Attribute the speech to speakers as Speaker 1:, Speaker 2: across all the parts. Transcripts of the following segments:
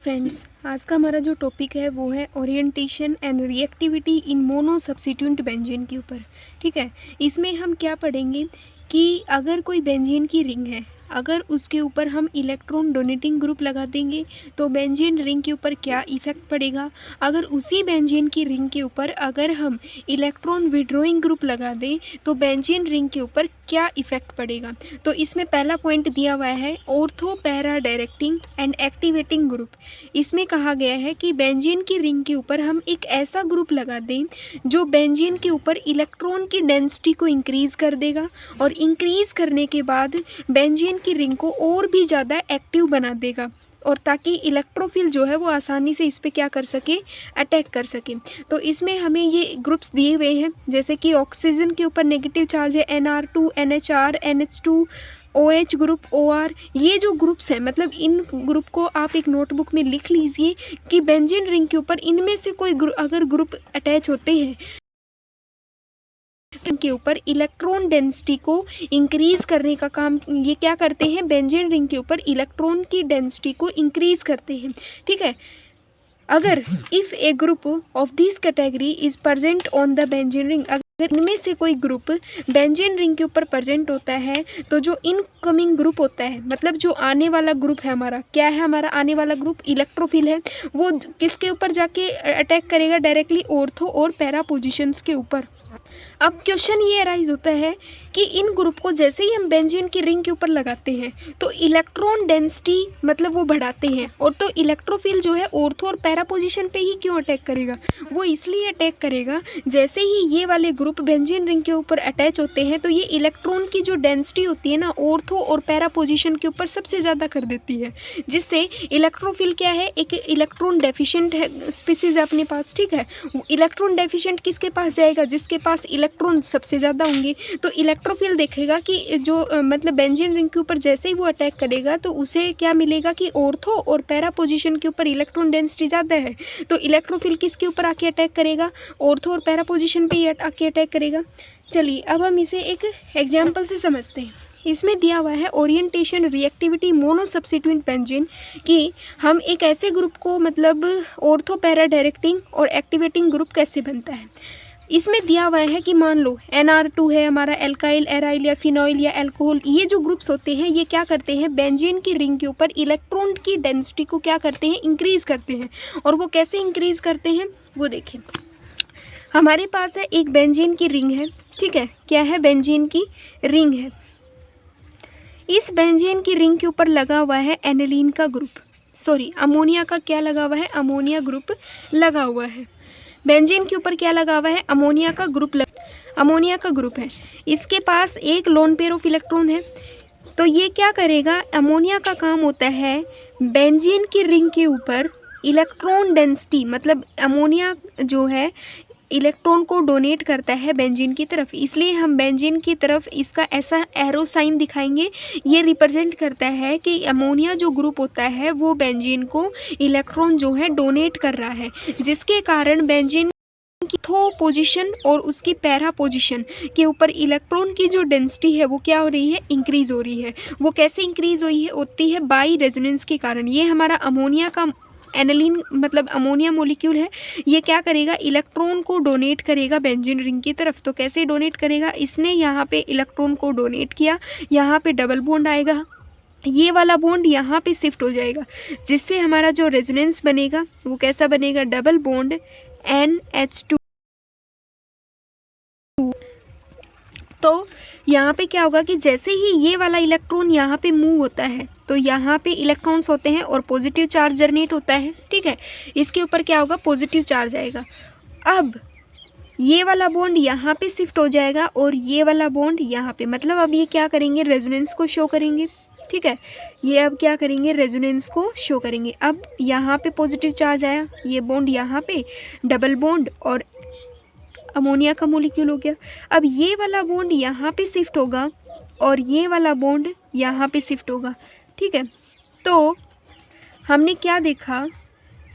Speaker 1: Friends, आज का हमारा जो टॉपिक है वो है orientation and reactivity in mono substituent benzene के ऊपर। ठीक है, इसमें हम क्या पढ़ेंगे कि अगर कोई बेंजीन की रिंग है, अगर उसके ऊपर हम इलेक्ट्रॉन डोनेटिंग ग्रुप लगा देंगे तो बेंजीन रिंग के ऊपर क्या इफ़ेक्ट पड़ेगा। अगर उसी बेंजीन की रिंग के ऊपर अगर हम इलेक्ट्रॉन विड्रॉइंग ग्रुप लगा दें तो बेंजीन रिंग के ऊपर क्या इफ़ेक्ट पड़ेगा। तो इसमें पहला पॉइंट दिया हुआ है ortho para directing and activating group. इसमें कहा गया है कि बेंजीन की रिंग के ऊपर हम एक ऐसा ग्रुप लगा दें जो बेंजीन के ऊपर इलेक्ट्रॉन की डेंसिटी को इंक्रीज़ कर देगा और इंक्रीज़ करने के बाद बेंजीन की रिंग को और भी ज़्यादा एक्टिव बना देगा, और ताकि इलेक्ट्रोफिल जो है वो आसानी से इस पर क्या कर सके, अटैक कर सके। तो इसमें हमें ये ग्रुप्स दिए हुए हैं, जैसे कि ऑक्सीजन के ऊपर नेगेटिव चार्ज है NR2, NHR, NH2, OH group, OR। ये जो ग्रुप्स हैं, मतलब इन ग्रुप को आप एक नोटबुक में लिख लीजिए कि बेंजीन रिंग के ऊपर इनमें से कोई अगर ग्रुप अटैच होते हैं के ऊपर इलेक्ट्रॉन डेंसिटी को इंक्रीज़ करने का काम ये क्या करते हैं, बेंजीन रिंग के ऊपर इलेक्ट्रॉन की डेंसिटी को इंक्रीज़ करते हैं। ठीक है, अगर if A group of this category is present on the benzene ring, अगर इनमें से कोई ग्रुप बेंजीन रिंग के ऊपर प्रेजेंट होता है तो जो इनकमिंग ग्रुप होता है, मतलब जो आने वाला ग्रुप है हमारा, क्या है हमारा आने वाला ग्रुप, इलेक्ट्रोफिल है, वो किसके ऊपर जाके अटैक करेगा, डायरेक्टली ऑर्थो और पैरा पोजिशंस के ऊपर। अब क्वेश्चन ये अराइज होता है कि इन ग्रुप को जैसे ही हम बेंजीन की रिंग के ऊपर लगाते हैं तो इलेक्ट्रॉन डेंसिटी मतलब वो बढ़ाते हैं, और तो इलेक्ट्रोफिल जो है ऑर्थो और पैरा पोजीशन पे ही क्यों अटैक करेगा, वो इसलिए अटैक करेगा जैसे ही ये वाले ग्रुप बेंजीन रिंग के ऊपर अटैच होते हैं तो ये इलेक्ट्रॉन की जो डेंसिटी होती है ना ऑर्थो और पैरा पोजीशन के ऊपर सबसे ज़्यादा कर देती है, जिससे इलेक्ट्रोफिल क्या है, एक इलेक्ट्रॉन डेफिशिएंट है स्पीसीज है अपने पास। ठीक है, इलेक्ट्रॉन डेफिशिएंट किसके पास जाएगा, जिसके पास इलेक्ट्रॉन सबसे ज़्यादा होंगे। तो इलेक्ट्रोफिल देखेगा कि जो मतलब बेंजीन रिंग के ऊपर जैसे ही वो अटैक करेगा तो उसे क्या मिलेगा कि ऑर्थो और पैरा पोजीशन के ऊपर इलेक्ट्रॉन डेंसिटी ज़्यादा है, तो इलेक्ट्रोफिल किसके ऊपर आके अटैक करेगा, ऑर्थो और पैरा पोजीशन पे ही आके अटैक करेगा। चलिए अब हम इसे एक एग्जाम्पल से समझते हैं। इसमें दिया हुआ है orientation reactivity mono substituent benzene, कि हम एक ऐसे ग्रुप को मतलब ऑर्थो पैरा डायरेक्टिंग और एक्टिवेटिंग ग्रुप कैसे बनता है। इसमें दिया हुआ है कि मान लो NR2 है हमारा, एल्काइल, एराइल या फिनॉइल या अल्कोहल, ये जो ग्रुप्स होते हैं ये क्या करते हैं, बेंजीन की रिंग के ऊपर इलेक्ट्रॉन की डेंसिटी को क्या करते हैं, इंक्रीज़ करते हैं। और वो कैसे इंक्रीज़ करते हैं वो देखें। हमारे पास है एक बेंजीन की रिंग है, ठीक है, क्या है, बेंजीन की रिंग है। इस बेंजीन की रिंग के ऊपर लगा हुआ है एनिलीन का ग्रुप, सॉरी अमोनिया का क्या लगा हुआ है, अमोनिया ग्रुप लगा हुआ है। बेंजीन के ऊपर क्या लगा हुआ है, अमोनिया का ग्रुप है। इसके पास एक लोन पेयर ऑफ इलेक्ट्रॉन है। तो ये क्या करेगा, अमोनिया का काम होता है बेंजीन की रिंग के ऊपर इलेक्ट्रॉन डेंसिटी, मतलब अमोनिया जो है इलेक्ट्रॉन को डोनेट करता है बेंजीन की तरफ, इसलिए हम बेंजीन की तरफ इसका ऐसा एरो साइन दिखाएंगे। ये रिप्रेजेंट करता है कि अमोनिया जो ग्रुप होता है वो बेंजीन को इलेक्ट्रॉन जो है डोनेट कर रहा है, जिसके कारण बेंजीन की थो पोजीशन और उसकी पैरा पोजीशन के ऊपर इलेक्ट्रॉन की जो डेंसिटी है वो क्या हो रही है, इंक्रीज़ हो रही है। वो कैसे इंक्रीज़ होती है, बाई रेजोनेंस के कारण। ये हमारा अमोनिया का एनिलीन मतलब अमोनिया मॉलिक्यूल है, ये क्या करेगा, इलेक्ट्रॉन को डोनेट करेगा बेंजीन रिंग की तरफ। तो कैसे डोनेट करेगा, इसने यहाँ पे इलेक्ट्रॉन को डोनेट किया, यहाँ पे डबल बॉन्ड आएगा, ये वाला बॉन्ड यहाँ पे शिफ्ट हो जाएगा, जिससे हमारा जो रेजोनेंस बनेगा वो कैसा बनेगा, डबल बॉन्ड NH2। तो यहाँ पे क्या होगा कि जैसे ही ये वाला इलेक्ट्रॉन यहाँ पे मूव होता है तो यहाँ पे इलेक्ट्रॉन्स होते हैं और पॉजिटिव चार्ज जनरेट होता है। ठीक है, इसके ऊपर क्या होगा, पॉजिटिव चार्ज आएगा। अब ये वाला बॉन्ड यहाँ पे शिफ्ट हो जाएगा और ये वाला बॉन्ड यहाँ पे, मतलब अब ये क्या करेंगे, रेजोनेंस को शो करेंगे। ठीक है, ये अब क्या करेंगे, रेजोनेंस को शो करेंगे। अब यहाँ पे पॉजिटिव चार्ज आया, ये बॉन्ड यहाँ पे डबल बॉन्ड और अमोनिया का मॉलिक्यूल हो गया। अब ये वाला बॉन्ड यहाँ पे शिफ्ट होगा और ये वाला बॉन्ड यहाँ पे शिफ्ट होगा। ठीक है, तो हमने क्या देखा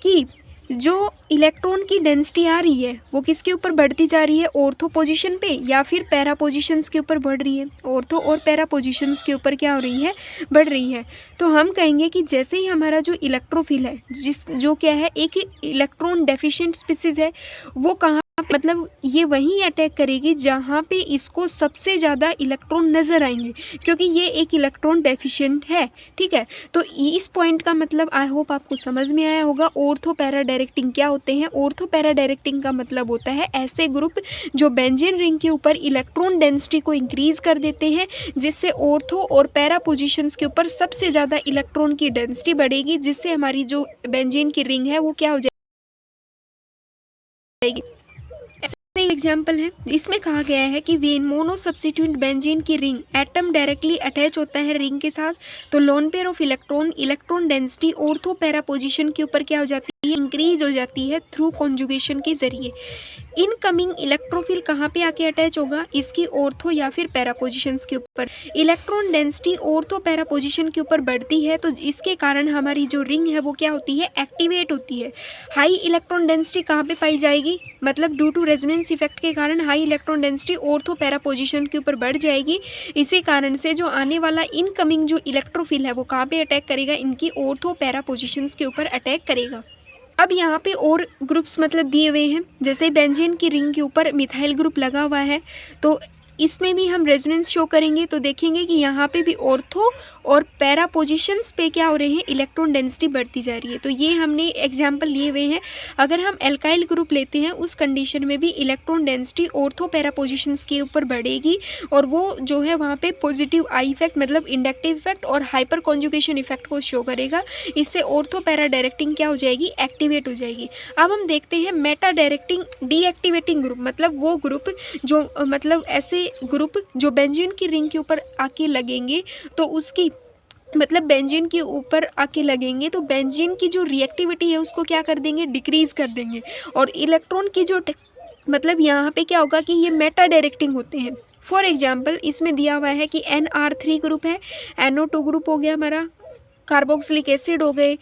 Speaker 1: कि जो इलेक्ट्रॉन की डेंसिटी आ रही है वो किसके ऊपर बढ़ती जा रही है, ऑर्थो पोजीशन पे या फिर पैरा पोजीशंस के ऊपर बढ़ रही है, ऑर्थो और पैरा पोजीशंस के ऊपर क्या हो रही है, बढ़ रही है। तो हम कहेंगे कि जैसे ही हमारा जो इलेक्ट्रोफिल है जो क्या है एक इलेक्ट्रॉन डेफिशिएंट स्पीसीज है, वो कहाँ मतलब ये वहीं अटैक करेगी जहाँ पे इसको सबसे ज़्यादा इलेक्ट्रॉन नज़र आएंगे, क्योंकि ये एक इलेक्ट्रॉन डेफिशिएंट है। ठीक है, तो इस पॉइंट का मतलब आई होप आपको समझ में आया होगा। ऑर्थो पैरा डायरेक्टिंग क्या होते हैं? ऑर्थो पैरा डायरेक्टिंग का मतलब होता है ऐसे ग्रुप जो बेंजीन रिंग के ऊपर इलेक्ट्रॉन डेंसिटी को इंक्रीज कर देते हैं, जिससे ऑर्थो और पैरा पोजिशंस के ऊपर सबसे ज़्यादा इलेक्ट्रॉन की डेंसिटी बढ़ेगी, जिससे हमारी जो बेंजीन की रिंग है वो क्या हो जाएगी। एग्जाम्पल है, इसमें कहा गया है कि वेन मोनो सब्स्टिट्यूट बेंजीन की रिंग एटम डायरेक्टली अटैच होता है रिंग के साथ, तो lone pair of electron density ortho para position के ऊपर क्या हो जाती है, इंक्रीज हो जाती है थ्रू कॉन्जुगेशन के जरिए। इनकमिंग इलेक्ट्रोफिल कहाँ पे आके अटैच होगा, इसकी ऑर्थो या फिर पैरा पोजिशंस के ऊपर। Electron density ortho para position के ऊपर बढ़ती है, तो इसके कारण हमारी जो रिंग है वो क्या होती है, एक्टिवेट होती है। हाई इलेक्ट्रॉन डेंसिटी कहाँ पे पाई जाएगी, मतलब ड्यू टू रेजोनेंस इफेक्ट के कारण high electron density ortho para position के ऊपर बढ़ जाएगी। इसी कारण से जो आने वाला इनकमिंग जो इलेक्ट्रोफिल है वो कहाँ पे अटैक करेगा, इनकी ऑर्थो पैरा पोजिशंस के ऊपर अटैक करेगा। अब यहाँ पे और ग्रुप्स मतलब दिए हुए हैं, जैसे बेंजीन की रिंग के ऊपर मिथाइल ग्रुप लगा हुआ है, तो इसमें भी हम रेजोनेंस शो करेंगे तो देखेंगे कि यहाँ पे भी ऑर्थो और पैरा पोजिशंस पे क्या हो रहे हैं, इलेक्ट्रॉन डेंसिटी बढ़ती जा रही है। तो ये हमने एग्जांपल लिए हुए हैं। अगर हम एल्काइल ग्रुप लेते हैं उस कंडीशन में भी electron density ortho para positions के ऊपर बढ़ेगी, और वो जो है वहाँ पे पॉजिटिव आई इफेक्ट मतलब इंडक्टिव इफेक्ट और हाइपर कॉन्जुगेशन इफेक्ट को शो करेगा। इससे ऑर्थो पैरा डायरेक्टिंग क्या हो जाएगी, एक्टिवेट हो जाएगी। अब हम देखते हैं मेटा डायरेक्टिंग डीएक्टिवेटिंग ग्रुप, मतलब वो ग्रुप जो मतलब ऐसे ग्रुप जो बेंजीन की रिंग के ऊपर आके लगेंगे, तो उसकी मतलब बेंजीन के ऊपर आके लगेंगे तो बेंजीन की जो रिएक्टिविटी है उसको क्या कर देंगे, डिक्रीज कर देंगे, और इलेक्ट्रॉन की जो मतलब यहाँ पे क्या होगा कि ये मेटा डायरेक्टिंग होते हैं। फॉर एग्जांपल इसमें दिया हुआ है कि NR3 ग्रुप है, NO2 ग्रुप हो गया हमारा, कार्बोक्सिलिक एसिड हो गए,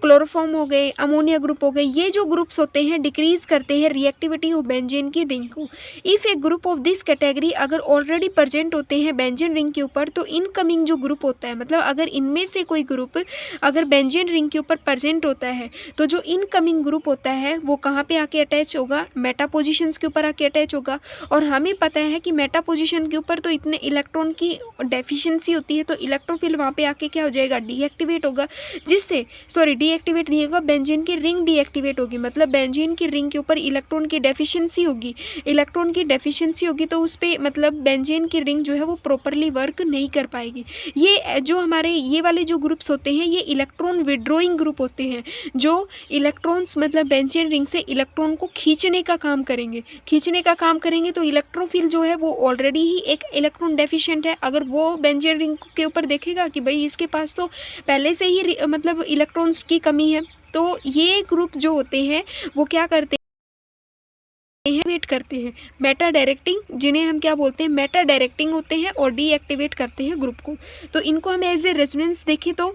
Speaker 1: क्लोरोफॉर्म हो गए, अमोनिया ग्रुप हो गए, ये जो ग्रुप्स होते हैं डिक्रीज करते हैं रिएक्टिविटी ऑफ बेंजीन की रिंग को। If A group of this category अगर ऑलरेडी प्रेजेंट होते हैं बेंजीन रिंग के ऊपर, तो इनकमिंग जो ग्रुप होता है मतलब अगर इनमें से कोई ग्रुप अगर बेंजीन रिंग के ऊपर प्रेजेंट होता है, तो जो इनकमिंग ग्रुप होता है वो कहाँ पे आके अटैच होगा, मेटा पोजिशंस के ऊपर आके अटैच होगा। और हमें पता है कि मेटा पोजिशन के ऊपर तो इतने इलेक्ट्रॉन की डेफिशिएंसी होती है, तो इलेक्ट्रोफिल वहाँ पे आके क्या हो जाएगा, डीएक्टिवेट होगा, जिससे डीएक्टिवेट नहीं होगा, बेंजीन की रिंग डीएक्टिवेट होगी। मतलब बेंजीन की रिंग के ऊपर इलेक्ट्रॉन की डेफिशिएंसी होगी, इलेक्ट्रॉन की डेफिशिएंसी होगी तो उस पर मतलब बेंजीन की रिंग जो है वो प्रॉपरली वर्क नहीं कर पाएगी। ये जो हमारे ये वाले जो ग्रुप्स होते हैं ये इलेक्ट्रॉन विड्रॉइंग ग्रुप होते हैं, जो इलेक्ट्रॉन्स मतलब बेंजीन रिंग से इलेक्ट्रॉन को खींचने का काम करेंगे। तो इलेक्ट्रोफिल जो है वो ऑलरेडी ही एक इलेक्ट्रॉन डेफिशिएंट है, अगर वो बेंजीन रिंग के ऊपर देखेगा कि भाई इसके पास तो पहले से ही मतलब इलेक्ट्रॉन्स की कमी है, तो ये ग्रुप जो होते हैं वो क्या करते हैं, वेट करते हैं मेटा डायरेक्टिंग, जिन्हें हम क्या बोलते हैं, मेटा डायरेक्टिंग होते हैं और डीएक्टिवेट करते हैं ग्रुप को। तो इनको हम एज ए रेजोनेंस देखें तो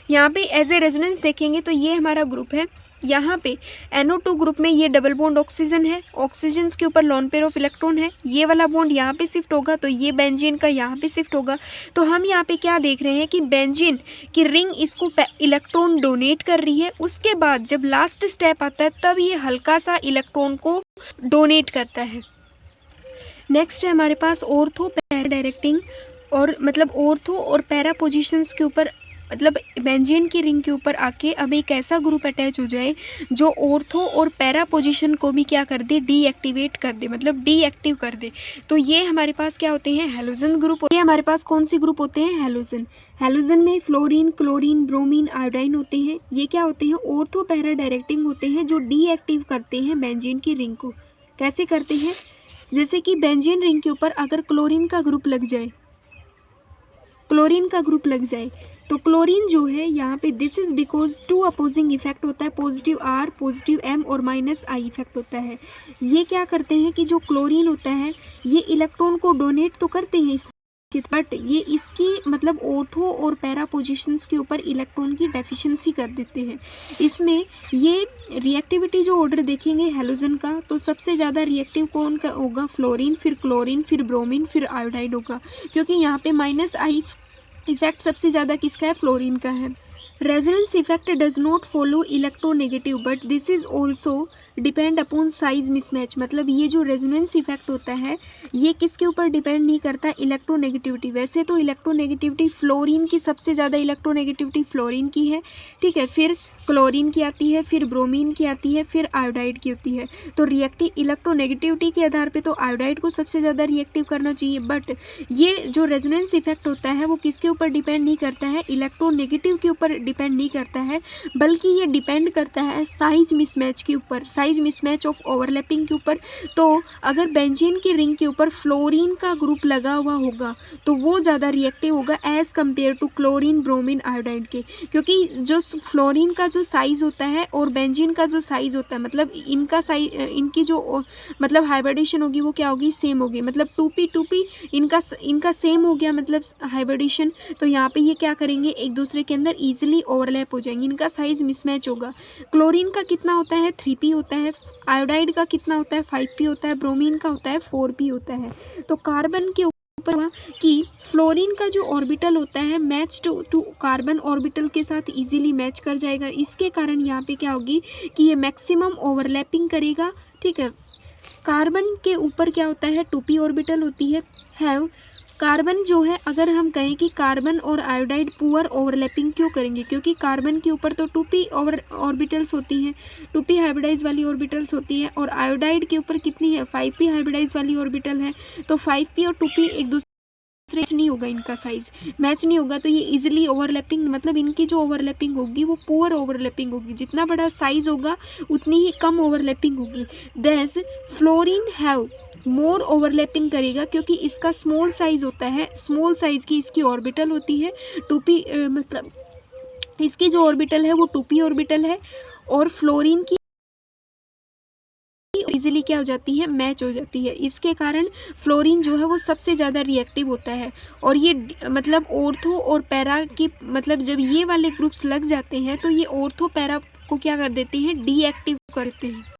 Speaker 1: यहाँ पे एज ए रेजोनेंस देखेंगे तो ये हमारा ग्रुप है, यहाँ पे NO2 ग्रुप में ये डबल बॉन्ड ऑक्सीजन है, ऑक्सीजन के ऊपर लोन पेयर ऑफ इलेक्ट्रॉन है, ये वाला बॉन्ड यहाँ पे शिफ्ट होगा तो ये बेंजीन का यहाँ पे शिफ्ट होगा। तो हम यहाँ पे क्या देख रहे हैं कि बेंजीन की रिंग इसको इलेक्ट्रॉन डोनेट कर रही है, उसके बाद जब लास्ट स्टेप आता है तब ये हल्का सा इलेक्ट्रॉन को डोनेट करता है। नेक्स्ट है हमारे पास ऑर्थो पैरा डायरेक्टिंग, और मतलब ऑर्थो और पैरा पोजिशंस के ऊपर मतलब बेंजीन की रिंग के ऊपर आके अब एक ऐसा ग्रुप अटैच हो जाए जो ऑर्थो और पैरा पोजीशन को भी क्या कर दे, डीएक्टिवेट कर दे, मतलब डीएक्टिव कर दे। तो ये हमारे पास क्या होते हैं, हैलोजन ग्रुप। ये हमारे पास कौन सी ग्रुप होते हैं, हैलोजन। हैलोजन में फ्लोरीन, क्लोरीन, ब्रोमीन, आयोडाइन होते हैं। ये क्या होते हैं, ऑर्थो पैरा डायरेक्टिंग होते हैं जो डीएक्टिव करते हैं बेंजीन की रिंग को। कैसे करते हैं, जैसे कि बेंजीन रिंग के ऊपर अगर क्लोरीन का ग्रुप लग जाए, तो क्लोरीन जो है यहाँ पे this is because to opposing effect होता है, पॉजिटिव R, पॉजिटिव M और माइनस I इफेक्ट होता है। ये क्या करते हैं कि जो क्लोरीन होता है ये इलेक्ट्रॉन को डोनेट तो करते हैं बट ये इसकी मतलब ऑर्थो और पैरा पोजीशंस के ऊपर इलेक्ट्रॉन की डेफिशिएंसी कर देते हैं। इसमें ये रिएक्टिविटी जो ऑर्डर देखेंगे हैलोजन का, तो सबसे ज़्यादा रिएक्टिव कौन का होगा? फ्लोरीन, फिर क्लोरीन, फिर ब्रोमीन, फिर आयोडाइड होगा, क्योंकि यहाँ पे -I इफेक्ट सबसे ज़्यादा किसका है? फ्लोरीन का है। Resonance effect does not follow electronegative but this is also depend upon size mismatch. मतलब ये जो रेजोनेंस इफेक्ट होता है ये किसके ऊपर डिपेंड नहीं करता? इलेक्ट्रोनेगेटिविटी। वैसे तो इलेक्ट्रोनेगेटिविटी फ्लोरीन की सबसे ज़्यादा इलेक्ट्रोनेगेटिविटी फ्लोरीन की है, ठीक है, फिर क्लोरीन की आती है, फिर ब्रोमीन की आती है, फिर आयोडाइड की होती है। तो रिएक्टिव इलेक्ट्रोनेगेटिविटी के आधार पे तो आयोडाइड को सबसे ज़्यादा रिएक्टिव करना चाहिए, बट ये जो रेजोनेंस इफेक्ट होता है वो किसके ऊपर डिपेंड नहीं करता है? इलेक्ट्रोनेगेटिव के ऊपर डिपेंड नहीं करता है, बल्कि ये डिपेंड करता है साइज मिसमैच के ऊपर, साइज मिसमैच ऑफ ओवरलैपिंग के ऊपर। तो अगर बेंजीन की रिंग के ऊपर फ्लोरीन का ग्रुप लगा हुआ होगा तो वो ज़्यादा रिएक्टिव होगा as compare to chlorine, bromine, iodide के, क्योंकि जो फ्लोरीन का जो साइज़ होता है और बेंजीन का जो साइज़ होता है, मतलब इनका साइज, इनकी जो मतलब हाइब्रिडेशन होगी वो क्या होगी? सेम होगी। मतलब 2p इनका सेम हो गया, मतलब हाइब्रिडेशन। तो यहाँ पे ये क्या करेंगे? एक दूसरे के अंदर ईजिली ओवरलैप हो जाएंगे, इनका साइज मिसमैच होगा। क्लोरीन का कितना होता है? 3p होता है। आयोडाइड का कितना होता है? 5p होता है। ब्रोमीन का होता है 4p होता है। तो कार्बन के ऊपर हुआ कि फ्लोरीन का जो ऑर्बिटल होता है मैच टू कार्बन ऑर्बिटल के साथ इजीली मैच कर जाएगा। इसके कारण यहाँ पे क्या होगी कि ये मैक्सिमम ओवरलैपिंग करेगा, ठीक है। कार्बन के ऊपर क्या होता है? 2p ऑर्बिटल होती है। कार्बन जो है, अगर हम कहें कि कार्बन और आयोडाइड पुअर ओवरलैपिंग क्यों करेंगे? क्योंकि कार्बन के ऊपर तो 2p ऑर्बिटल्स होती हैं, 2p हाइब्रिडाइज वाली ऑर्बिटल्स होती हैं, और आयोडाइड के ऊपर कितनी है? 5p हाइब्रिडाइज वाली ऑर्बिटल है। तो 5p और 2p एक दूसरे मैच नहीं होगा, इनका साइज मैच नहीं होगा, तो ये इजीली ओवरलैपिंग, मतलब इनकी जो ओवरलैपिंग होगी वो पुअर ओवरलैपिंग होगी। जितना बड़ा साइज होगा उतनी ही कम ओवरलैपिंग होगी। देस फ्लोरीन हैव मोर ओवरलैपिंग करेगा, क्योंकि इसका स्मॉल साइज होता है, स्मॉल साइज की इसकी ऑर्बिटल होती है। 2p मतलब इसकी जो ऑर्बिटल है वो 2p ऑर्बिटल है, और फ्लोरीन की इजीली क्या हो जाती है? मैच हो जाती है। इसके कारण फ्लोरीन जो है वो सबसे ज़्यादा रिएक्टिव होता है। और ये मतलब ऑर्थो और पैरा की, मतलब जब ये वाले ग्रुप्स लग जाते हैं तो ये ऑर्थो पैरा को क्या कर देते हैं? डीएक्टिव करते हैं।